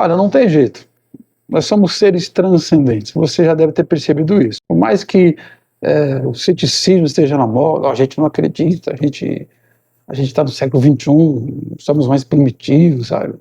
Olha, não tem jeito. Nós somos seres transcendentes. Você já deve ter percebido isso. Por mais que o ceticismo esteja na moda, a gente não acredita, a gente está no século XXI, somos mais primitivos, sabe?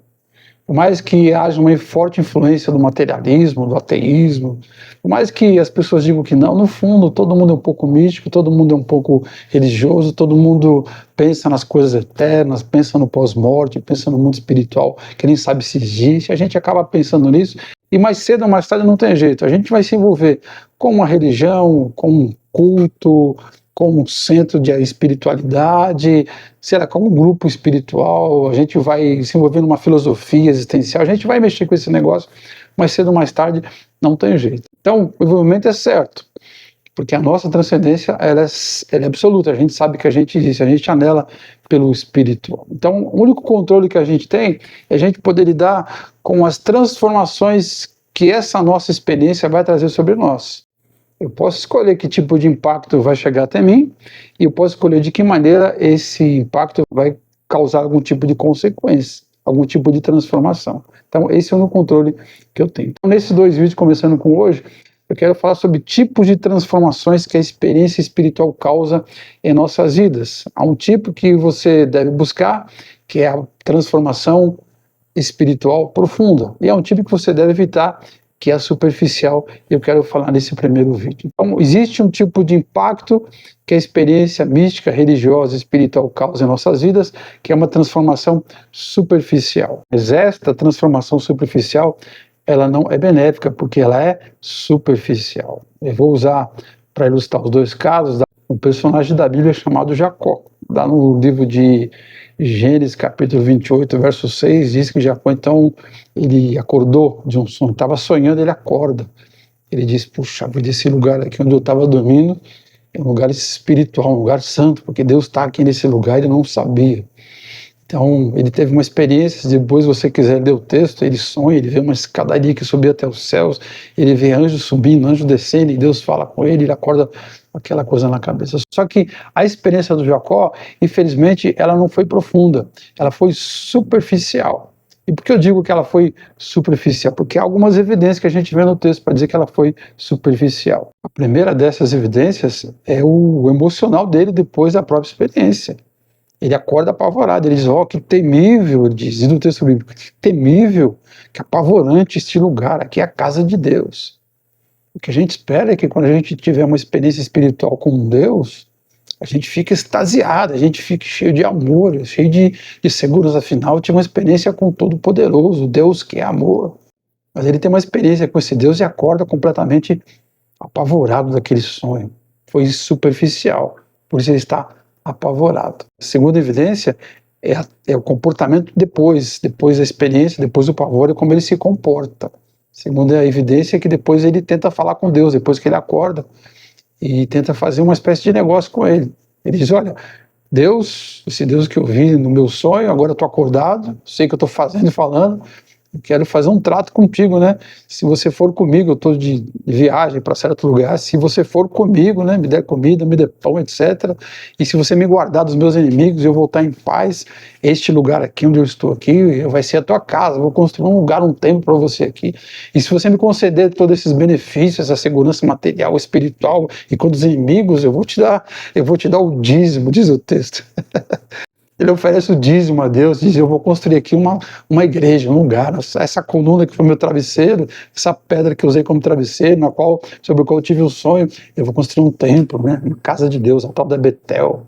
Por mais que haja uma forte influência do materialismo, do ateísmo, por mais que as pessoas digam que não, no fundo todo mundo é um pouco místico, todo mundo é um pouco religioso, todo mundo pensa nas coisas eternas, pensa no pós-morte, pensa no mundo espiritual, que nem sabe se existe, a gente acaba pensando nisso, e mais cedo ou mais tarde não tem jeito, a gente vai se envolver com uma religião, com um culto, com um centro de espiritualidade, será com um grupo espiritual, a gente vai se envolver numa filosofia existencial, a gente vai mexer com esse negócio, mais cedo ou mais tarde não tem jeito. Então, o envolvimento é certo, porque a nossa transcendência ela é absoluta, a gente sabe que a gente existe, a gente anela pelo espiritual. Então, o único controle que a gente tem é a gente poder lidar com as transformações que essa nossa experiência vai trazer sobre nós. Eu posso escolher que tipo de impacto vai chegar até mim e eu posso escolher de que maneira esse impacto vai causar algum tipo de consequência, algum tipo de transformação. Então esse é o controle que eu tenho. Então, nesses 2 vídeos, começando com hoje, eu quero falar sobre tipos de transformações que a experiência espiritual causa em nossas vidas. Há um tipo que você deve buscar, que é a transformação espiritual profunda, e há um tipo que você deve evitar, que é a superficial, e eu quero falar nesse primeiro vídeo. Então, existe um tipo de impacto que a experiência mística, religiosa, espiritual causa em nossas vidas, que é uma transformação superficial. Mas esta transformação superficial, ela não é benéfica, porque ela é superficial. Eu vou usar, para ilustrar os 2 casos, um personagem da Bíblia chamado Jacó. Lá no livro de Gênesis, capítulo 28, verso 6, diz que Jacó, então, ele acordou de um sonho, estava sonhando, ele acorda. Ele diz, puxa vida, esse lugar aqui onde eu estava dormindo é um lugar espiritual, um lugar santo, porque Deus está aqui nesse lugar, ele não sabia. Então, ele teve uma experiência, se depois você quiser ler o texto, ele sonha, ele vê uma escadaria que subia até os céus, ele vê anjos subindo, anjos descendo, e Deus fala com ele, ele acorda com aquela coisa na cabeça. Só que a experiência do Jacó, infelizmente, ela não foi profunda, ela foi superficial. E por que eu digo que ela foi superficial? Porque há algumas evidências que a gente vê no texto para dizer que ela foi superficial. A primeira dessas evidências é o emocional dele depois da própria experiência. Ele acorda apavorado, ele diz, que temível, ele diz no texto bíblico, que temível, que apavorante este lugar, aqui é a casa de Deus. O que a gente espera é que quando a gente tiver uma experiência espiritual com Deus, a gente fique extasiado, a gente fique cheio de amor, cheio de segurança. Afinal, eu tive uma experiência com o Todo-Poderoso, Deus que é amor. Mas ele tem uma experiência com esse Deus e acorda completamente apavorado daquele sonho. Foi superficial, por isso ele está apavorado. A segunda evidência é o comportamento depois da experiência, depois do pavor, é como ele se comporta. A segunda evidência é que depois ele tenta falar com Deus, depois que ele acorda, e tenta fazer uma espécie de negócio com ele. Ele diz, olha, Deus, esse Deus que eu vi no meu sonho, agora eu estou acordado, sei o que eu estou fazendo e falando, eu quero fazer um trato contigo, né? Se você for comigo, eu estou de viagem para certo lugar, se você for comigo, né? Me der comida, me der pão, etc. E se você me guardar dos meus inimigos, eu vou estar em paz. Este lugar aqui onde eu estou aqui vai ser a tua casa, eu vou construir um lugar, um templo para você aqui. E se você me conceder todos esses benefícios, a segurança material, espiritual, e com os inimigos, eu vou te dar o dízimo, diz o texto. Ele oferece o dízimo a Deus, diz, eu vou construir aqui uma igreja, um lugar, essa coluna que foi meu travesseiro, essa pedra que eu usei como travesseiro, sobre a qual eu tive um sonho, eu vou construir um templo, né, uma casa de Deus, a tal da Betel.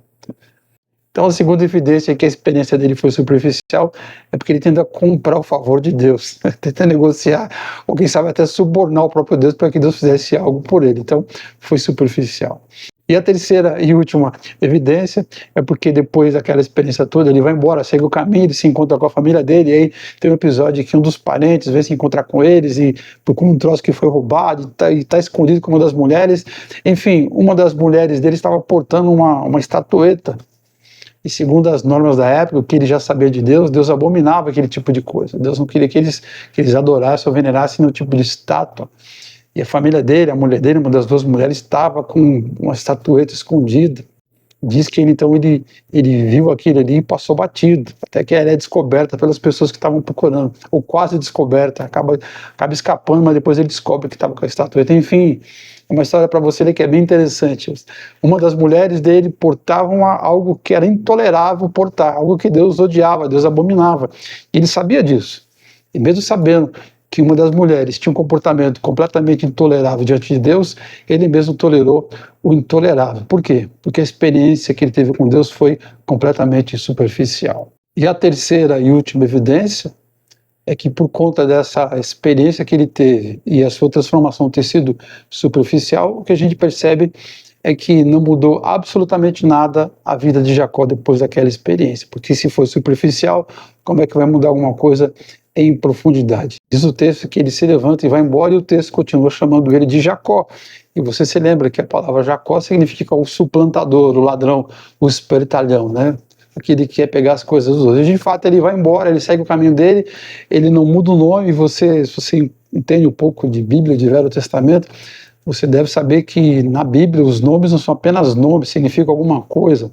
Então a segunda evidência é que a experiência dele foi superficial, é porque ele tenta comprar o favor de Deus, tenta negociar, ou quem sabe até subornar o próprio Deus para que Deus fizesse algo por ele. Então foi superficial. E a terceira e última evidência é porque depois daquela experiência toda, ele vai embora, segue o caminho, ele se encontra com a família dele, e aí tem um episódio que um dos parentes vem se encontrar com eles e procura um troço que foi roubado e tá escondido com uma das mulheres. Enfim, uma das mulheres dele estava portando uma estatueta. E segundo as normas da época, o que ele já sabia de Deus, Deus abominava aquele tipo de coisa. Deus não queria que eles adorassem ou venerassem no tipo de estátua. E a família dele, a mulher dele, uma das 2 mulheres, estava com uma estatueta escondida. Diz que ele viu aquilo ali e passou batido, até que ela é descoberta pelas pessoas que estavam procurando, ou quase descoberta, acaba escapando, mas depois ele descobre que estava com a estatueta. Enfim, é uma história para você ler que é bem interessante. Uma das mulheres dele portava algo que era intolerável portar, algo que Deus odiava, Deus abominava. E ele sabia disso. E mesmo sabendo que uma das mulheres tinha um comportamento completamente intolerável diante de Deus, ele mesmo tolerou o intolerável. Por quê? Porque a experiência que ele teve com Deus foi completamente superficial. E a terceira e última evidência é que por conta dessa experiência que ele teve e a sua transformação ter sido superficial, o que a gente percebe é que não mudou absolutamente nada a vida de Jacó depois daquela experiência, porque se for superficial, como é que vai mudar alguma coisa em profundidade? Diz o texto que ele se levanta e vai embora, e o texto continua chamando ele de Jacó. E você se lembra que a palavra Jacó significa o suplantador, o ladrão, o espertalhão, né? Aquele que quer pegar as coisas dos outros. E de fato ele vai embora, ele segue o caminho dele, ele não muda o nome. Se você entende um pouco de Bíblia, de Velho Testamento, você deve saber que na Bíblia os nomes não são apenas nomes, significam alguma coisa.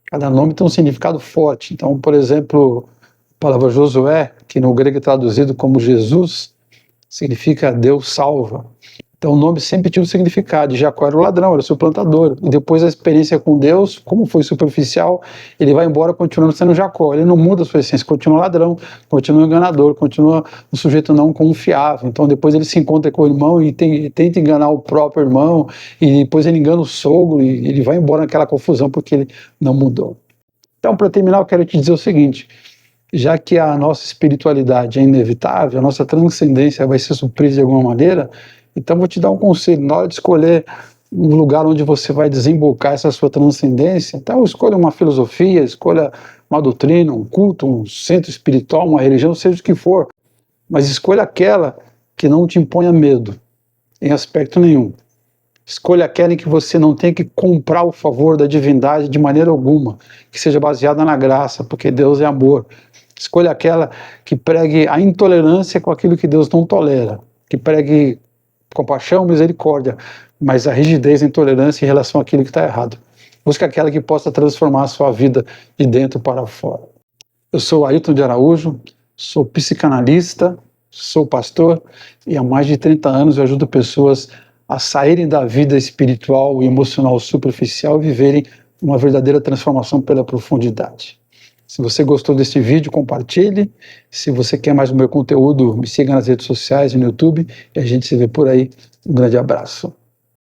Cada nome tem um significado forte. Então, por exemplo, a palavra Josué, que no grego é traduzido como Jesus, significa Deus salva. Então o nome sempre tinha um significado. Jacó era o ladrão, era o suplantador. E depois a experiência com Deus, como foi superficial, ele vai embora continuando sendo Jacó. Ele não muda a sua essência, continua ladrão, continua enganador, continua um sujeito não confiável. Então depois ele se encontra com o irmão e tenta enganar o próprio irmão, e depois ele engana o sogro, e ele vai embora naquela confusão porque ele não mudou. Então, para terminar, eu quero te dizer o seguinte: já que a nossa espiritualidade é inevitável, a nossa transcendência vai ser suprida de alguma maneira, então vou te dar um conselho: na hora de escolher um lugar onde você vai desembocar essa sua transcendência, então escolha uma filosofia, escolha uma doutrina, um culto, um centro espiritual, uma religião, seja o que for, mas escolha aquela que não te imponha medo, em aspecto nenhum. Escolha aquela em que você não tem que comprar o favor da divindade de maneira alguma, que seja baseada na graça, porque Deus é amor. Escolha aquela que pregue a intolerância com aquilo que Deus não tolera, que pregue compaixão, misericórdia, mas a rigidez e a intolerância em relação àquilo que está errado. Busque aquela que possa transformar a sua vida de dentro para fora. Eu sou Ailton de Araújo, sou psicanalista, sou pastor, e há mais de 30 anos eu ajudo pessoas a saírem da vida espiritual e emocional superficial e viverem uma verdadeira transformação pela profundidade. Se você gostou deste vídeo, compartilhe. Se você quer mais do meu conteúdo, me siga nas redes sociais e no YouTube, e a gente se vê por aí. Um grande abraço.